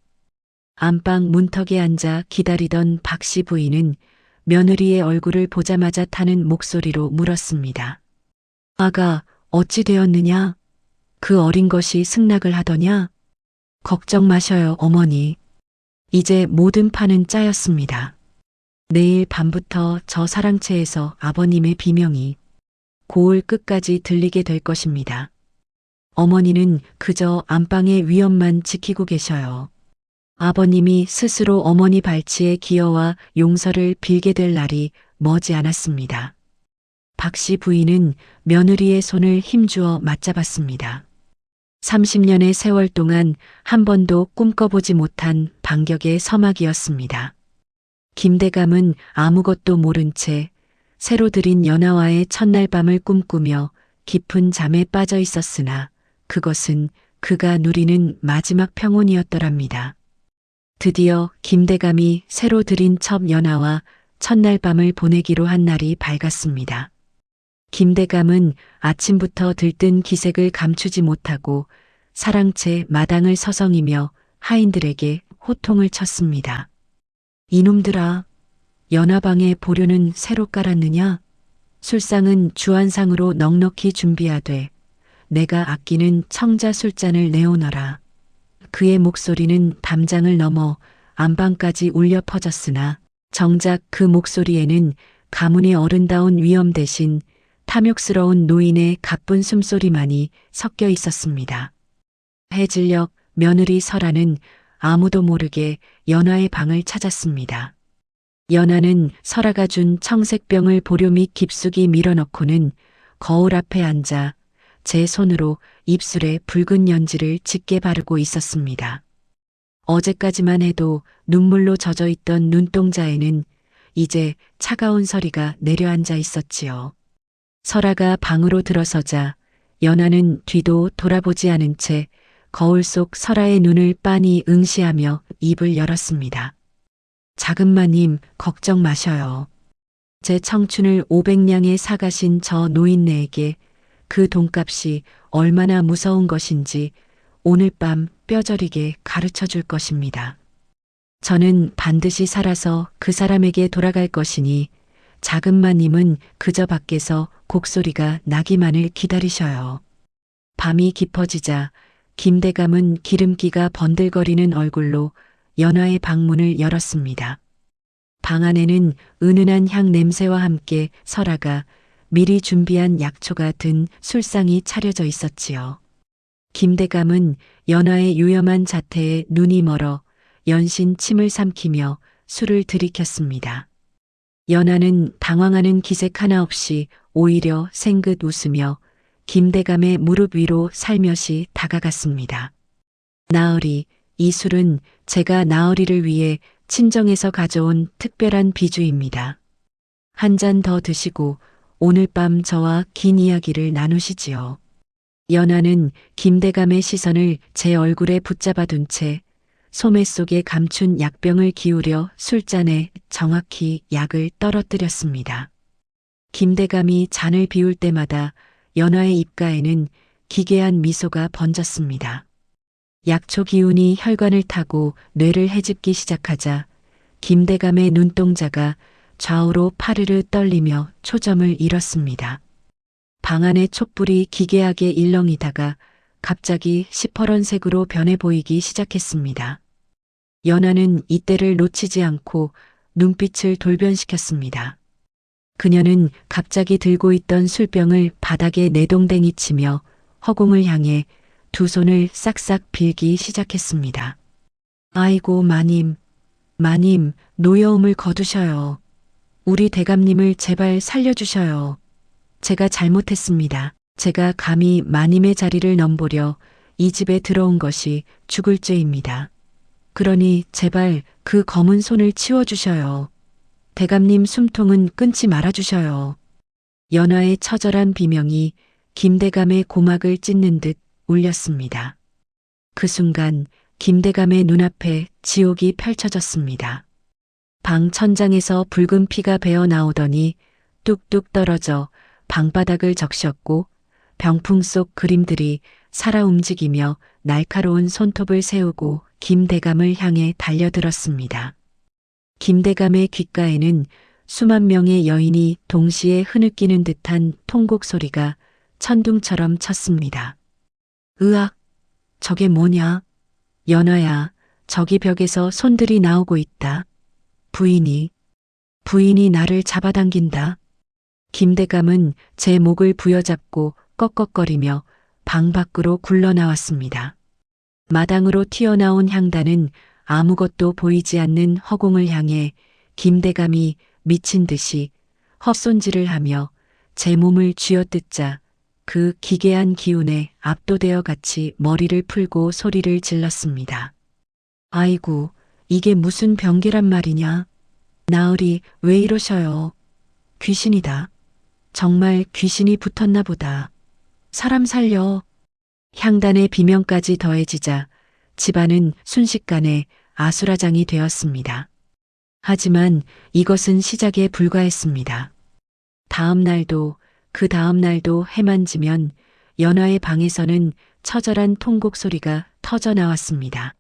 안방 문턱에 앉아 기다리던 박씨 부인은 며느리의 얼굴을 보자마자 타는 목소리로 물었습니다. 아가 어찌 되었느냐? 그 어린 것이 승낙을 하더냐? 걱정 마셔요 어머니. 이제 모든 판은 짜였습니다. 내일 밤부터 저 사랑채에서 아버님의 비명이 고을 끝까지 들리게 될 것입니다. 어머니는 그저 안방의 위엄만 지키고 계셔요. 아버님이 스스로 어머니 발치에 기어와 용서를 빌게 될 날이 머지 않았습니다. 박씨 부인은 며느리의 손을 힘주어 맞잡았습니다. 30년의 세월 동안 한 번도 꿈꿔보지 못한 반격의 서막이었습니다. 김대감은 아무것도 모른 채 새로 들인 연하와의 첫날 밤을 꿈꾸며 깊은 잠에 빠져 있었으나 그것은 그가 누리는 마지막 평온이었더랍니다. 드디어 김대감이 새로 들인 첩 연하와 첫날 밤을 보내기로 한 날이 밝았습니다. 김대감은 아침부터 들뜬 기색을 감추지 못하고 사랑채 마당을 서성이며 하인들에게 호통을 쳤습니다. 이놈들아, 연하방에 보료는 새로 깔았느냐? 술상은 주안상으로 넉넉히 준비하되 내가 아끼는 청자 술잔을 내오너라. 그의 목소리는 담장을 넘어 안방까지 울려 퍼졌으나 정작 그 목소리에는 가문의 어른다운 위엄 대신 탐욕스러운 노인의 가쁜 숨소리만이 섞여 있었습니다. 해질녘 며느리 설아는 아무도 모르게 연하의 방을 찾았습니다. 연하는 설아가 준 청색병을 보료 및 깊숙이 밀어넣고는 거울 앞에 앉아 제 손으로 입술에 붉은 연지를 짙게 바르고 있었습니다. 어제까지만 해도 눈물로 젖어 있던 눈동자에는 이제 차가운 서리가 내려앉아 있었지요. 설아가 방으로 들어서자 연하는 뒤도 돌아보지 않은 채 거울 속 설아의 눈을 빤히 응시하며 입을 열었습니다. 작은마님 걱정 마셔요. 제 청춘을 500냥에 사가신 저 노인네에게 그 돈값이 얼마나 무서운 것인지 오늘 밤 뼈저리게 가르쳐 줄 것입니다. 저는 반드시 살아서 그 사람에게 돌아갈 것이니 작은마님은 그저 밖에서 곡소리가 나기만을 기다리셔요. 밤이 깊어지자 김대감은 기름기가 번들거리는 얼굴로 연하의 방문을 열었습니다. 방 안에는 은은한 향 냄새와 함께 설아가 미리 준비한 약초가 든 술상이 차려져 있었지요. 김대감은 연하의 유염한 자태에 눈이 멀어 연신 침을 삼키며 술을 들이켰습니다. 연하는 당황하는 기색 하나 없이 오히려 생긋 웃으며 김대감의 무릎 위로 살며시 다가갔습니다. 나으리, 이 술은 제가 나으리를 위해 친정에서 가져온 특별한 비주입니다. 한 잔 더 드시고 오늘 밤 저와 긴 이야기를 나누시지요. 연하는 김대감의 시선을 제 얼굴에 붙잡아둔 채 소매 속에 감춘 약병을 기울여 술잔에 정확히 약을 떨어뜨렸습니다. 김대감이 잔을 비울 때마다 연하의 입가에는 기괴한 미소가 번졌습니다. 약초 기운이 혈관을 타고 뇌를 헤집기 시작하자 김대감의 눈동자가 좌우로 파르르 떨리며 초점을 잃었습니다. 방 안의 촛불이 기괴하게 일렁이다가 갑자기 시퍼런색으로 변해 보이기 시작했습니다. 연하는 이때를 놓치지 않고 눈빛을 돌변시켰습니다. 그녀는 갑자기 들고 있던 술병을 바닥에 내동댕이 치며 허공을 향해 두 손을 싹싹 빌기 시작했습니다. 아이고 마님, 마님, 노여움을 거두셔요. 우리 대감님을 제발 살려주셔요. 제가 잘못했습니다. 제가 감히 마님의 자리를 넘보려 이 집에 들어온 것이 죽을 죄입니다. 그러니 제발 그 검은 손을 치워주셔요. 대감님 숨통은 끊지 말아주셔요. 연하의 처절한 비명이 김대감의 고막을 찢는 듯 울렸습니다. 그 순간 김대감의 눈앞에 지옥이 펼쳐졌습니다. 방 천장에서 붉은 피가 배어 나오더니 뚝뚝 떨어져 방바닥을 적셨고 병풍 속 그림들이 살아 움직이며 날카로운 손톱을 세우고 김대감을 향해 달려들었습니다. 김대감의 귓가에는 수만 명의 여인이 동시에 흐느끼는 듯한 통곡 소리가 천둥처럼 쳤습니다. 으악! 저게 뭐냐? 연하야, 저기 벽에서 손들이 나오고 있다. 부인이 나를 잡아당긴다. 김대감은 제 목을 부여잡고 꺽꺽거리며 방 밖으로 굴러나왔습니다. 마당으로 튀어나온 향단은 아무것도 보이지 않는 허공을 향해 김대감이 미친 듯이 헛손질을 하며 제 몸을 쥐어뜯자 그 기괴한 기운에 압도되어 같이 머리를 풀고 소리를 질렀습니다. 아이고, 이게 무슨 병기란 말이냐? 나으리 왜 이러셔요? 귀신이다. 정말 귀신이 붙었나 보다. 사람 살려. 향단의 비명까지 더해지자 집안은 순식간에 아수라장이 되었습니다. 하지만 이것은 시작에 불과했습니다. 다음 날도 그 다음 날도 해만 지면 연하의 방에서는 처절한 통곡 소리가 터져 나왔습니다.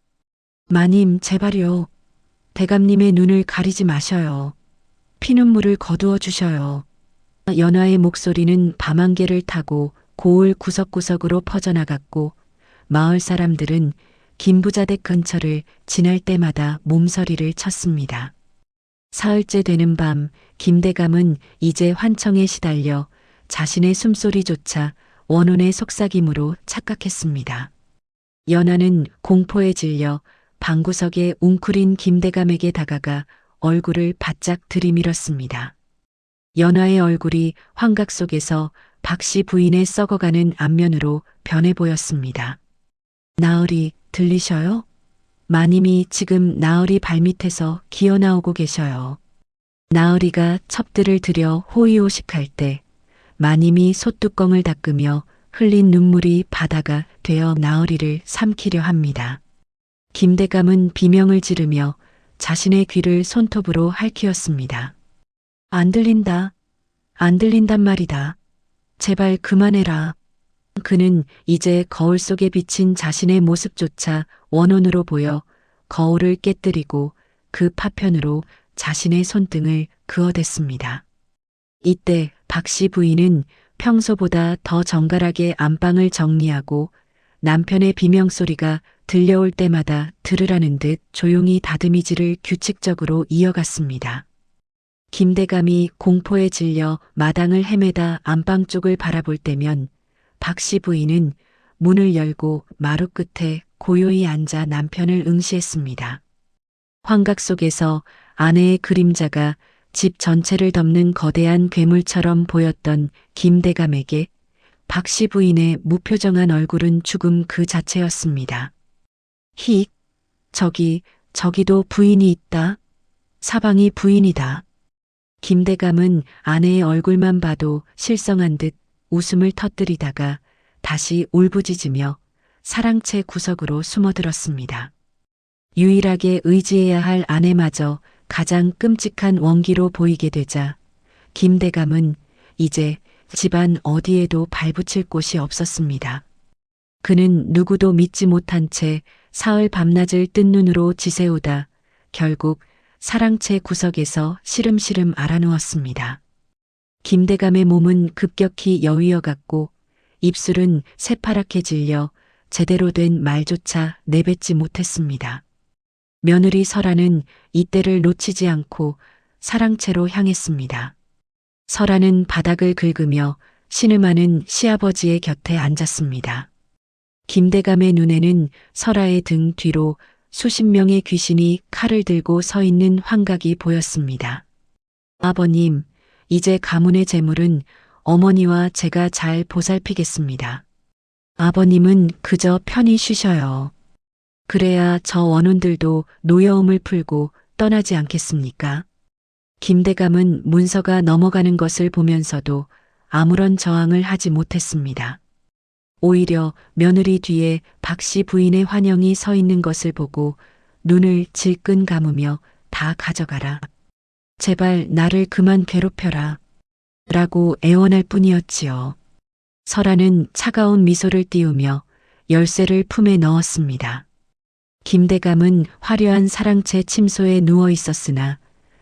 마님 제발요. 대감님의 눈을 가리지 마셔요. 피눈물을 거두어 주셔요. 연하의 목소리는 밤안개를 타고 고을 구석구석으로 퍼져나갔고 마을 사람들은 김부자댁 근처를 지날 때마다 몸서리를 쳤습니다. 사흘째 되는 밤 김대감은 이제 환청에 시달려 자신의 숨소리조차 원혼의 속삭임으로 착각했습니다. 연하는 공포에 질려 방구석에 웅크린 김대감에게 다가가 얼굴을 바짝 들이밀었습니다. 연하의 얼굴이 환각 속에서 박씨 부인의 썩어가는 안면으로 변해 보였습니다. 나으리 들리셔요? 마님이 지금 나으리 발밑에서 기어나오고 계셔요. 나으리가 첩들을 들여 호의호식할 때 마님이 솥뚜껑을 닦으며 흘린 눈물이 바다가 되어 나으리를 삼키려 합니다. 김대감은 비명을 지르며 자신의 귀를 손톱으로 핥히었습니다. 안 들린다. 안 들린단 말이다. 제발 그만해라. 그는 이제 거울 속에 비친 자신의 모습조차 원혼으로 보여 거울을 깨뜨리고 그 파편으로 자신의 손등을 그어댔습니다. 이때 박씨 부인은 평소보다 더 정갈하게 안방을 정리하고 남편의 비명소리가 들려올 때마다 들으라는 듯 조용히 다듬이질을 규칙적으로 이어갔습니다. 김대감이 공포에 질려 마당을 헤매다 안방 쪽을 바라볼 때면 박씨 부인은 문을 열고 마루 끝에 고요히 앉아 남편을 응시했습니다. 환각 속에서 아내의 그림자가 집 전체를 덮는 거대한 괴물처럼 보였던 김대감에게 박씨 부인의 무표정한 얼굴은 죽음 그 자체였습니다. 히, 저기도 부인이 있다. 사방이 부인이다. 김대감은 아내의 얼굴만 봐도 실성한 듯 웃음을 터뜨리다가 다시 울부짖으며 사랑채 구석으로 숨어들었습니다. 유일하게 의지해야 할 아내마저 가장 끔찍한 원기로 보이게 되자 김대감은 이제 집안 어디에도 발붙일 곳이 없었습니다. 그는 누구도 믿지 못한 채 사흘 밤낮을 뜬 눈으로 지새우다 결국 사랑채 구석에서 시름시름 알아누웠습니다. 김대감의 몸은 급격히 여위어갔고 입술은 새파랗게 질려 제대로 된 말조차 내뱉지 못했습니다. 며느리 설아는 이때를 놓치지 않고 사랑채로 향했습니다. 설아는 바닥을 긁으며 신음하는 시아버지의 곁에 앉았습니다. 김대감의 눈에는 설아의 등 뒤로 수십 명의 귀신이 칼을 들고 서 있는 환각이 보였습니다. 아버님, 이제 가문의 재물은 어머니와 제가 잘 보살피겠습니다. 아버님은 그저 편히 쉬셔요. 그래야 저 원혼들도 노여움을 풀고 떠나지 않겠습니까? 김대감은 문서가 넘어가는 것을 보면서도 아무런 저항을 하지 못했습니다. 오히려 며느리 뒤에 박씨 부인의 환영이 서 있는 것을 보고 눈을 질끈 감으며 다 가져가라. 제발 나를 그만 괴롭혀라. 라고 애원할 뿐이었지요. 설아는 차가운 미소를 띄우며 열쇠를 품에 넣었습니다. 김대감은 화려한 사랑채 침소에 누워 있었으나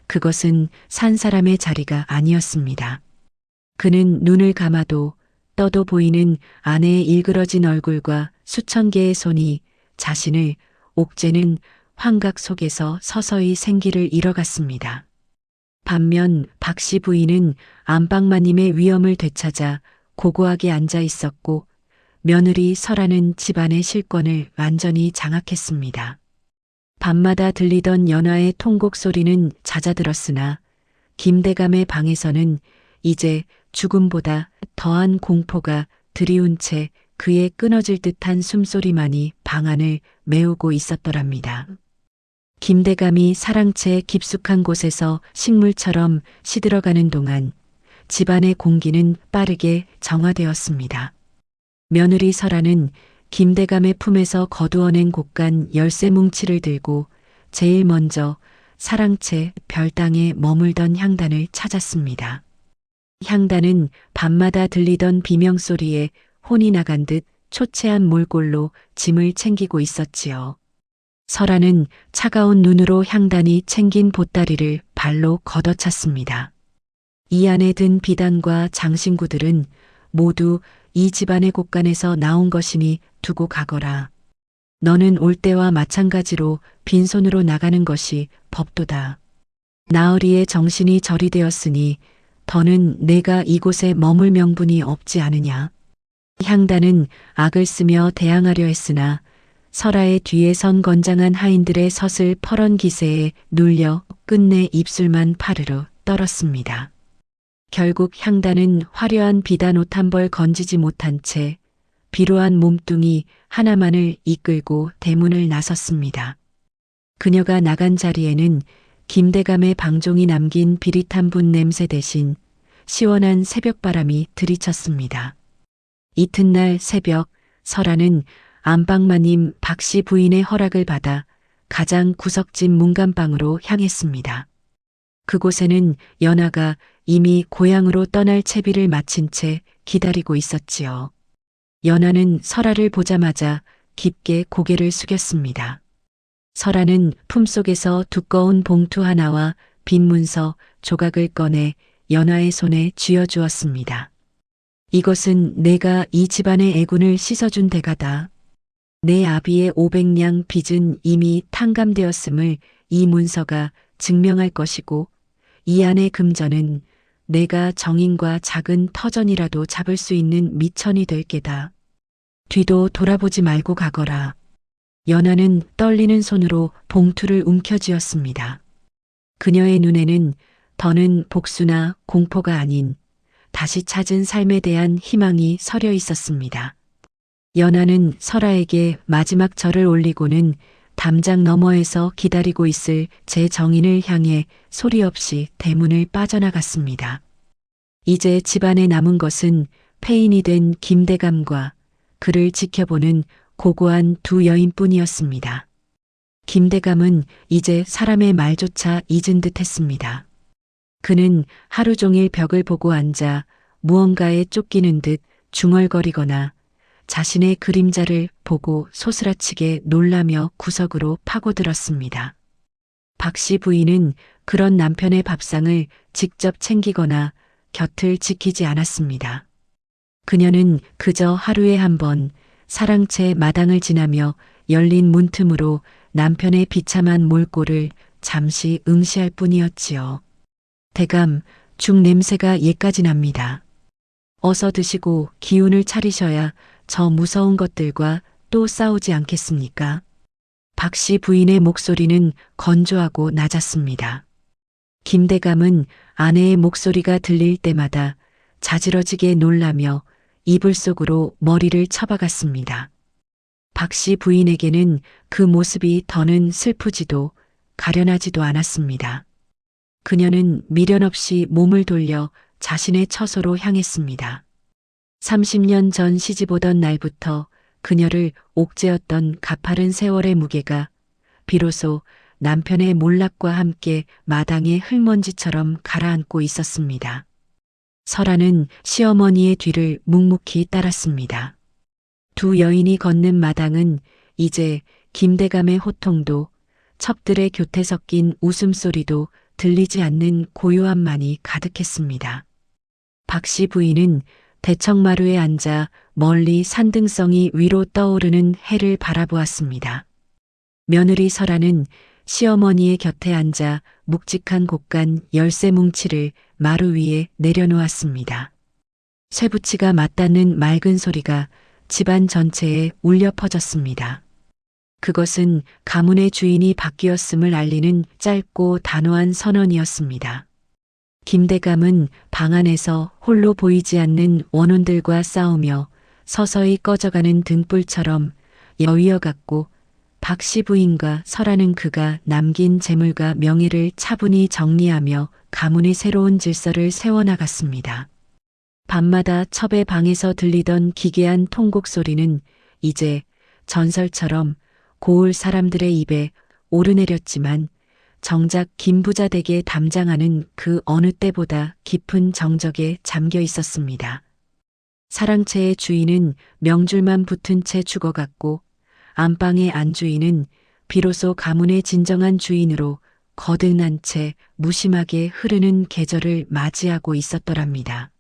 그것은 산 사람의 자리가 아니었습니다. 그는 눈을 감아도 떠도 보이는 아내의 일그러진 얼굴과 수천 개의 손이 자신을 옥죄는 환각 속에서 서서히 생기를 잃어갔습니다. 반면 박씨 부인은 안방마님의 위엄을 되찾아 고고하게 앉아 있었고 며느리 설아는 집안의 실권을 완전히 장악했습니다. 밤마다 들리던 연화의 통곡 소리는 잦아들었으나 김대감의 방에서는 이제 죽음보다 더한 공포가 드리운 채 그의 끊어질 듯한 숨소리만이 방 안을 메우고 있었더랍니다. 김대감이 사랑채 깊숙한 곳에서 식물처럼 시들어가는 동안 집안의 공기는 빠르게 정화되었습니다. 며느리 설아는 김대감의 품에서 거두어낸 곡간 열쇠 뭉치를 들고 제일 먼저 사랑채 별당에 머물던 향단을 찾았습니다. 향단은 밤마다 들리던 비명소리에 혼이 나간 듯 초췌한 몰골로 짐을 챙기고 있었지요. 설아는 차가운 눈으로 향단이 챙긴 보따리를 발로 걷어찼습니다. 이 안에 든 비단과 장신구들은 모두 이 집안의 곳간에서 나온 것이니 두고 가거라. 너는 올 때와 마찬가지로 빈손으로 나가는 것이 법도다. 나으리의 정신이 절이 되었으니 더는 내가 이곳에 머물 명분이 없지 않으냐. 향단은 악을 쓰며 대항하려 했으나 설아의 뒤에 선 건장한 하인들의 서슬 퍼런 기세에 눌려 끝내 입술만 파르르 떨었습니다. 결국 향단은 화려한 비단 옷 한 벌 건지지 못한 채 비루한 몸뚱이 하나만을 이끌고 대문을 나섰습니다. 그녀가 나간 자리에는 김대감의 방종이 남긴 비릿한 분 냄새 대신 시원한 새벽바람이 들이쳤습니다. 이튿날 새벽 설아는 안방마님 박씨 부인의 허락을 받아 가장 구석진 문간방으로 향했습니다. 그곳에는 연하가 이미 고향으로 떠날 채비를 마친 채 기다리고 있었지요. 연하는 설아를 보자마자 깊게 고개를 숙였습니다. 설아는 품속에서 두꺼운 봉투 하나와 빈 문서 조각을 꺼내 연하의 손에 쥐어주었습니다. 이것은 내가 이 집안의 애군을 씻어준 대가다. 내 아비의 500냥 빚은 이미 탕감되었음을 이 문서가 증명할 것이고 이 안의 금전은 내가 정인과 작은 터전이라도 잡을 수 있는 미천이 될 게다. 뒤도 돌아보지 말고 가거라. 연하는 떨리는 손으로 봉투를 움켜쥐었습니다. 그녀의 눈에는 더는 복수나 공포가 아닌 다시 찾은 삶에 대한 희망이 서려 있었습니다. 연하는 설아에게 마지막 절을 올리고는 담장 너머에서 기다리고 있을 제 정인을 향해 소리 없이 대문을 빠져나갔습니다. 이제 집안에 남은 것은 폐인이 된 김대감과 그를 지켜보는 고고한 두 여인뿐이었습니다. 김대감은 이제 사람의 말조차 잊은 듯 했습니다. 그는 하루 종일 벽을 보고 앉아 무언가에 쫓기는 듯 중얼거리거나 자신의 그림자를 보고 소스라치게 놀라며 구석으로 파고들었습니다. 박 씨 부인은 그런 남편의 밥상을 직접 챙기거나 곁을 지키지 않았습니다. 그녀는 그저 하루에 한 번 사랑채 마당을 지나며 열린 문틈으로 남편의 비참한 몰골을 잠시 응시할 뿐이었지요. 대감, 죽 냄새가 예까지 납니다. 어서 드시고 기운을 차리셔야 저 무서운 것들과 또 싸우지 않겠습니까? 박 씨 부인의 목소리는 건조하고 낮았습니다. 김대감은 아내의 목소리가 들릴 때마다 자지러지게 놀라며 이불 속으로 머리를 쳐박았습니다. 박 씨 부인에게는 그 모습이 더는 슬프지도 가련하지도 않았습니다. 그녀는 미련 없이 몸을 돌려 자신의 처소로 향했습니다. 30년 전 시집오던 날부터 그녀를 옥죄었던 가파른 세월의 무게가 비로소 남편의 몰락과 함께 마당의 흙먼지처럼 가라앉고 있었습니다. 설아는 시어머니의 뒤를 묵묵히 따랐습니다. 두 여인이 걷는 마당은 이제 김대감의 호통도 첩들의 교태 섞인 웃음소리도 들리지 않는 고요함만이 가득했습니다. 박 씨 부인은 대청마루에 앉아 멀리 산등성이 위로 떠오르는 해를 바라보았습니다. 며느리 설아는 시어머니의 곁에 앉아 묵직한 곡간 열쇠 뭉치를 마루 위에 내려놓았습니다. 쇠붙이가 맞닿는 맑은 소리가 집안 전체에 울려 퍼졌습니다. 그것은 가문의 주인이 바뀌었음을 알리는 짧고 단호한 선언이었습니다. 김대감은 방 안에서 홀로 보이지 않는 원혼들과 싸우며 서서히 꺼져가는 등불처럼 여위어 갔고 박 씨 부인과 설하는 그가 남긴 재물과 명예를 차분히 정리하며 가문의 새로운 질서를 세워나갔습니다. 밤마다 첩의 방에서 들리던 기괴한 통곡 소리는 이제 전설처럼 고을 사람들의 입에 오르내렸지만 정작 김부자 댁에 담장하는 그 어느 때보다 깊은 정적에 잠겨 있었습니다. 사랑채의 주인은 명줄만 붙은 채 죽어갔고 안방의 안주인은 비로소 가문의 진정한 주인으로 거듭난 채 무심하게 흐르는 계절을 맞이하고 있었더랍니다.